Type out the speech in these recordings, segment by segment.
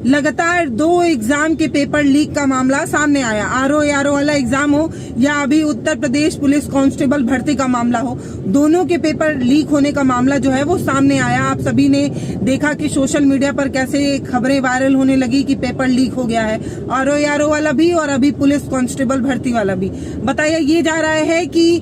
लगातार 2 एग्जाम के paper leak का मामला सामने आया। आरओ वाला एग्जाम हो या अभी उत्तर प्रदेश पुलिस कांस्टेबल भर्ती का मामला हो, दोनों के पेपर लीक होने का मामला जो है वो सामने आया। आप सभी ने देखा कि सोशल मीडिया पर कैसे खबरें वायरल होने लगी कि पेपर लीक हो गया है, आरओ वाला भी और अभी पुलिस कांस्टेबल भर्ती वाला भी। बताया ये जा रहा है कि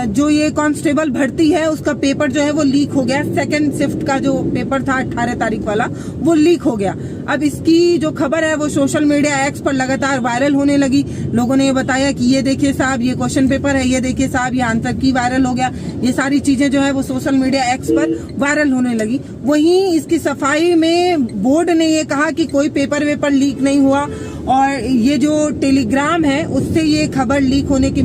जो ये कांस्टेबल भर्ती है उसका पेपर जो है वो लीक हो गया। सेकेंड शिफ्ट का जो पेपर था 18 तारीख वाला वो लीक हो गया। अब इसकी जो खबर है वो सोशल मीडिया एक्स पर लगातार वायरल होने लगी। लोगों ने ये बताया कि ये देखिए साहब ये क्वेश्चन पेपर है, ये देखिए साहब ये आंसर की वायरल हो गया। ये सारी चीजें जो है वो सोशल मीडिया एक्स पर वायरल होने लगी। वहीं इसकी सफाई में बोर्ड ने ये कहा कि कोई पेपर लीक नहीं हुआ और ये जो टेलीग्राम है उससे ये खबर लीक होने की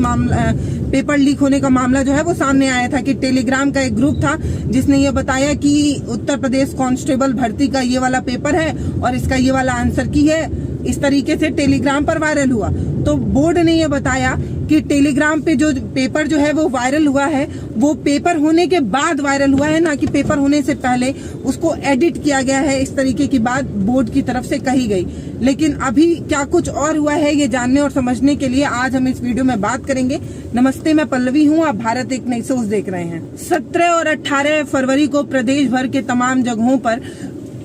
पेपर लीक होने का मामला जो है वो सामने आया था कि टेलीग्राम का एक ग्रुप था जिसने ये बताया कि उत्तर प्रदेश कांस्टेबल भर्ती का ये वाला पेपर है और इसका ये वाला आंसर की है। इस तरीके से टेलीग्राम पर वायरल हुआ। तो बोर्ड ने ये बताया कि टेलीग्राम पे जो पेपर जो है वो वायरल हुआ है वो पेपर होने के बाद वायरल हुआ है, ना कि पेपर होने से पहले उसको एडिट किया गया है। इस तरीके की बात बोर्ड की तरफ से कही गई। लेकिन अभी क्या कुछ और हुआ है ये जानने और समझने के लिए आज हम इस वीडियो में बात करेंगे। नमस्ते, मैं पल्लवी हूँ, आप भारत एक नई सोच देख रहे हैं। 17 और 18 फरवरी को प्रदेश भर के तमाम जगहों पर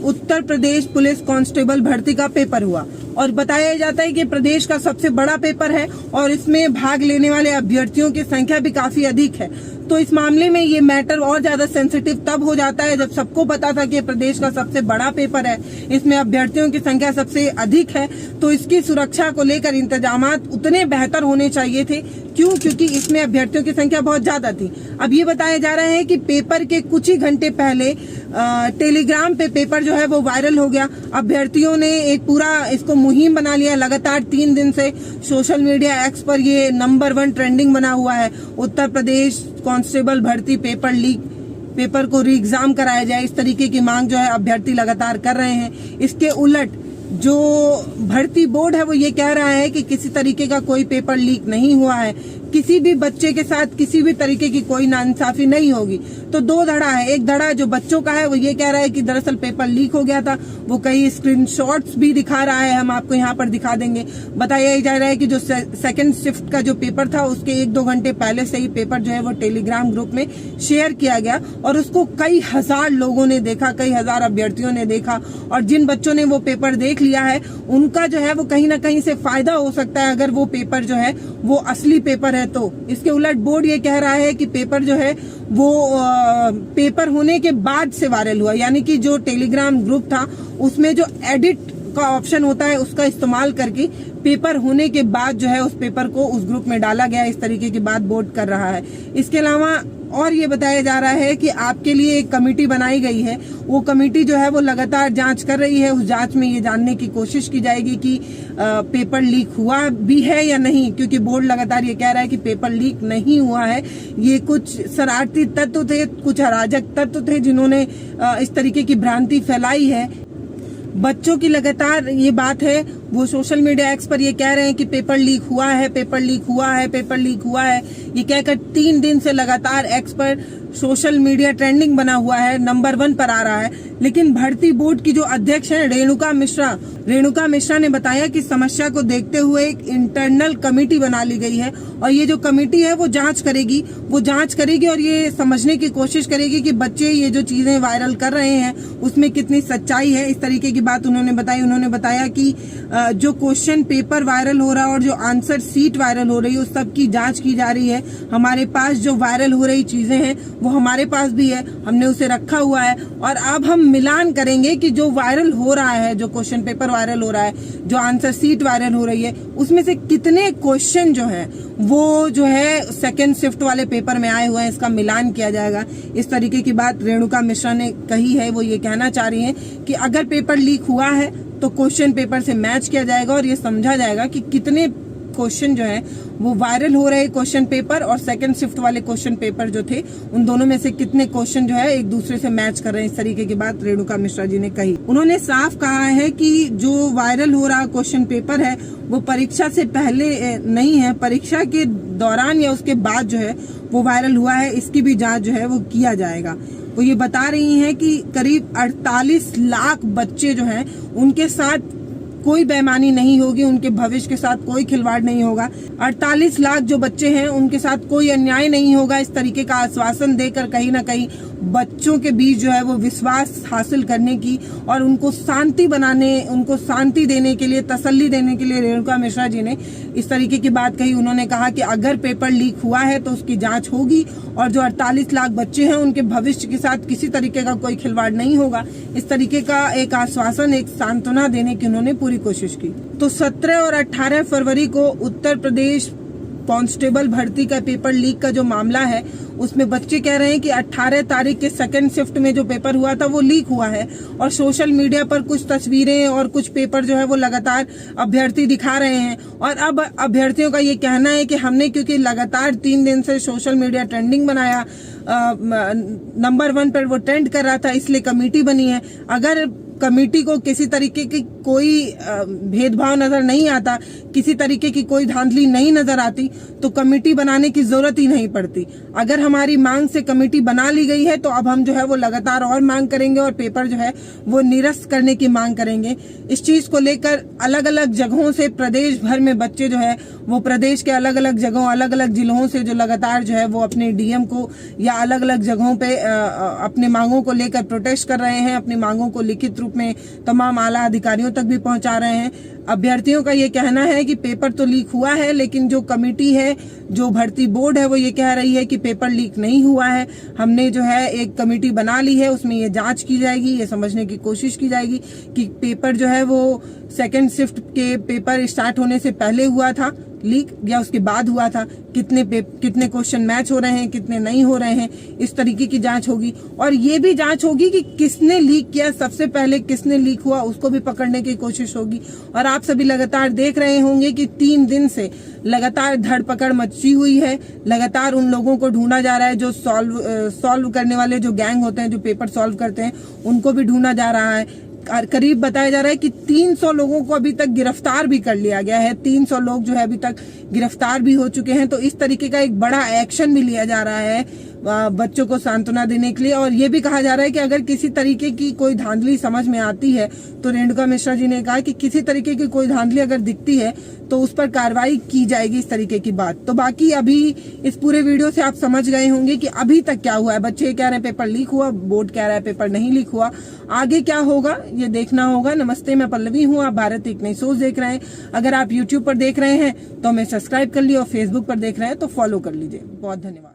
उत्तर प्रदेश पुलिस कांस्टेबल भर्ती का पेपर हुआ और बताया जाता है कि प्रदेश का सबसे बड़ा पेपर है और इसमें भाग लेने वाले अभ्यर्थियों की संख्या भी काफी अधिक है। तो इस मामले में ये मैटर और ज्यादा सेंसिटिव तब हो जाता है जब सबको पता था कि प्रदेश का सबसे बड़ा पेपर है, इसमें अभ्यर्थियों की संख्या सबसे अधिक है, तो इसकी सुरक्षा को लेकर इंतजामात उतने बेहतर होने चाहिए थे। क्यों? क्योंकि इसमें अभ्यर्थियों की संख्या बहुत ज्यादा थी। अब ये बताया जा रहा है कि पेपर के कुछ ही घंटे पहले टेलीग्राम पे पेपर जो है वो वायरल हो गया। अभ्यर्थियों ने एक पूरा इसको मुहिम बना लिया। लगातार 3 दिन से सोशल मीडिया एक्स पर ये नंबर 1 ट्रेंडिंग बना हुआ है। उत्तर प्रदेश कांस्टेबल भर्ती पेपर लीक, पेपर को री एग्जाम कराया जाए, इस तरीके की मांग जो है अभ्यर्थी लगातार कर रहे हैं। इसके उलट जो भर्ती बोर्ड है वो ये कह रहा है कि किसी तरीके का कोई पेपर लीक नहीं हुआ है, किसी भी बच्चे के साथ किसी भी तरीके की कोई नाइंसाफी नहीं होगी। तो 2 धड़ा है। एक धड़ा जो बच्चों का है वो ये कह रहा है कि दरअसल पेपर लीक हो गया था, वो कई स्क्रीनशॉट्स भी दिखा रहा है, हम आपको यहाँ पर दिखा देंगे। बताया जा रहा है कि जो सेकंड शिफ्ट का जो पेपर था उसके 1-2 घंटे पहले से ही पेपर जो है वो टेलीग्राम ग्रुप में शेयर किया गया और उसको कई हजार लोगों ने देखा, कई हजार अभ्यर्थियों ने देखा। और जिन बच्चों ने वो पेपर देख लिया है उनका जो है वो कहीं ना कहीं से फायदा हो सकता है अगर वो पेपर जो है वो असली पेपर है तो। इसके उलट बोर्ड ये कह रहा है कि पेपर जो है वो पेपर होने के बाद से वायरल हुआ, यानी कि जो टेलीग्राम ग्रुप था उसमें जो एडिट का ऑप्शन होता है उसका इस्तेमाल करके पेपर होने के बाद जो है उस पेपर को उस ग्रुप में डाला गया। इस तरीके की बात बोर्ड कर रहा है। इसके अलावा और ये बताया जा रहा है कि आपके लिए एक कमेटी बनाई गई है। वो कमेटी जो है वो लगातार जांच कर रही है। उस जांच में ये जानने की कोशिश की जाएगी कि पेपर लीक हुआ भी है या नहीं, क्योंकि बोर्ड लगातार ये कह रहा है कि पेपर लीक नहीं हुआ है। ये कुछ शरारती तत्व थे, कुछ अराजक तत्व थे जिन्होंने इस तरीके की भ्रांति फैलाई है। बच्चों की लगातार ये बात है, वो सोशल मीडिया एक्स पर ये कह रहे हैं कि पेपर लीक हुआ है, पेपर लीक हुआ है, पेपर लीक हुआ है। ये कहकर 3 दिन से लगातार एक्स पर सोशल मीडिया ट्रेंडिंग बना हुआ है, नंबर 1 पर आ रहा है। लेकिन भर्ती बोर्ड की जो अध्यक्ष है रेणुका मिश्रा ने बताया कि समस्या को देखते हुए एक इंटरनल कमेटी बना ली गई है और ये जो कमेटी है वो जांच करेगी और ये समझने की कोशिश करेगी कि बच्चे ये जो चीजें वायरल कर रहे हैं उसमें कितनी सच्चाई है। इस तरीके की बात उन्होंने बताई। उन्होंने बताया कि जो क्वेश्चन पेपर वायरल हो रहा है और जो आंसर सीट वायरल हो रही है उस सब की जांच की जा रही है। हमारे पास जो वायरल हो रही चीजें हैं वो हमारे पास भी है, हमने उसे रखा हुआ है और अब हम मिलान करेंगे कि जो वायरल हो रहा है, जो क्वेश्चन पेपर वायरल हो रहा है, जो आंसर सीट वायरल हो रही है, उसमें से कितने क्वेश्चन जो है वो जो है सेकेंड शिफ्ट वाले पेपर में आए हुए हैं, इसका मिलान किया जाएगा। इस तरीके की बात रेणुका मिश्रा ने कही है। वो ये कहना चाह रही है कि अगर पेपर लीक हुआ है तो क्वेश्चन पेपर से मैच किया जाएगा और ये समझा जाएगा कि कितने क्वेश्चन जो है वो वायरल हो रहे क्वेश्चन पेपर और सेकंड शिफ्ट वाले क्वेश्चन पेपर जो थे उन दोनों में से कितने क्वेश्चन जो है एक दूसरे से मैच कर रहे हैं। इस तरीके की बात रेणुका मिश्रा जी ने कही। उन्होंने साफ कहा है कि जो वायरल हो रहा क्वेश्चन पेपर है वो परीक्षा से पहले नहीं है, परीक्षा के दौरान या उसके बाद जो है वो वायरल हुआ है, इसकी भी जांच जो है वो किया जाएगा। वो ये बता रही हैं कि करीब 48 लाख बच्चे जो हैं उनके साथ कोई बेईमानी नहीं होगी, उनके भविष्य के साथ कोई खिलवाड़ नहीं होगा। 48 लाख जो बच्चे हैं उनके साथ कोई अन्याय नहीं होगा। इस तरीके का आश्वासन देकर कहीं ना कहीं बच्चों के बीच जो है वो विश्वास हासिल करने की और उनको शांति बनाने, उनको शांति देने के लिए, तसल्ली देने के लिए रेणुका मिश्रा जी ने इस तरीके की बात कही। उन्होंने कहा कि अगर पेपर लीक हुआ है तो उसकी जांच होगी और जो 48 लाख बच्चे हैं उनके भविष्य के साथ किसी तरीके का कोई खिलवाड़ नहीं होगा। इस तरीके का एक आश्वासन, एक सांत्वना देने की उन्होंने पूरी कोशिश की। तो 17 और 18 फरवरी को उत्तर प्रदेश कांस्टेबल भर्ती का पेपर लीक का जो मामला है उसमें बच्चे कह रहे हैं कि 18 तारीख के सेकंड शिफ्ट में जो पेपर हुआ था वो लीक हुआ है और सोशल मीडिया पर कुछ तस्वीरें और कुछ पेपर जो है वो लगातार अभ्यर्थी दिखा रहे हैं। और अब अभ्यर्थियों का ये कहना है कि हमने क्योंकि लगातार 3 दिन से सोशल मीडिया ट्रेंडिंग बनाया, नंबर 1 पर वो ट्रेंड कर रहा था, इसलिए कमेटी बनी है। अगर कमेटी को किसी तरीके की कोई भेदभाव नजर नहीं आता, किसी तरीके की कोई धांधली नहीं नजर आती तो कमेटी बनाने की जरूरत ही नहीं पड़ती। अगर हमारी मांग से कमेटी बना ली गई है तो अब हम जो है वो लगातार और मांग करेंगे और पेपर जो है वो निरस्त करने की मांग करेंगे। इस चीज को लेकर अलग अलग जगहों से प्रदेश भर में बच्चे जो है वो प्रदेश के अलग अलग जगहों, अलग अलग जिलों से जो लगातार जो है वो अपने डीएम को या अलग अलग जगहों पे अपने मांगों को लेकर प्रोटेस्ट कर रहे हैं, अपनी मांगों को लिखित रूप में तमाम आला अधिकारियों तक भी पहुंचा रहे हैं। अभ्यर्थियों का ये कहना है कि पेपर तो लीक हुआ है लेकिन जो कमेटी है, जो भर्ती बोर्ड है वो ये कह रही है कि पेपर लीक नहीं हुआ है। हमने जो है एक कमेटी बना ली है, उसमें ये जांच की जाएगी, ये समझने की कोशिश की जाएगी कि पेपर जो है वो सेकंड शिफ्ट के पेपर स्टार्ट होने से पहले हुआ था लीक या उसके बाद हुआ था, कितने क्वेश्चन मैच हो रहे हैं, कितने नहीं हो रहे हैं, इस तरीके की जांच होगी। और ये भी जांच होगी कि किसने लीक किया, सबसे पहले किसने लीक हुआ उसको भी पकड़ने की कोशिश होगी। और आप सभी लगातार देख रहे होंगे कि 3 दिन से लगातार धरपकड़ मची हुई है, लगातार उन लोगों को ढूंढा जा रहा है जो सॉल्व करने वाले जो गैंग होते हैं, जो पेपर सॉल्व करते हैं, उनको भी ढूंढा जा रहा है। करीब बताया जा रहा है कि 300 लोगों को अभी तक गिरफ्तार भी कर लिया गया है, 300 लोग जो है अभी तक गिरफ्तार भी हो चुके हैं। तो इस तरीके का एक बड़ा एक्शन भी लिया जा रहा है बच्चों को सांत्वना देने के लिए। और ये भी कहा जा रहा है कि अगर किसी तरीके की कोई धांधली समझ में आती है तो रेणुका मिश्रा जी ने कहा कि किसी तरीके की कोई धांधली अगर दिखती है तो उस पर कार्रवाई की जाएगी, इस तरीके की बात। तो बाकी अभी इस पूरे वीडियो से आप समझ गए होंगे कि अभी तक क्या हुआ है। बच्चे कह रहे हैं पेपर लीक हुआ, बोर्ड कह रहा है पेपर नहीं लीक हुआ। आगे क्या होगा ये देखना होगा। नमस्ते, मैं पल्लवी हूँ, आप भारत एक नई सोच देख रहे हैं। अगर आप यूट्यूब पर देख रहे हैं तो हमें सब्सक्राइब कर लीजिए और फेसबुक पर देख रहे हैं तो फॉलो कर लीजिए। बहुत धन्यवाद।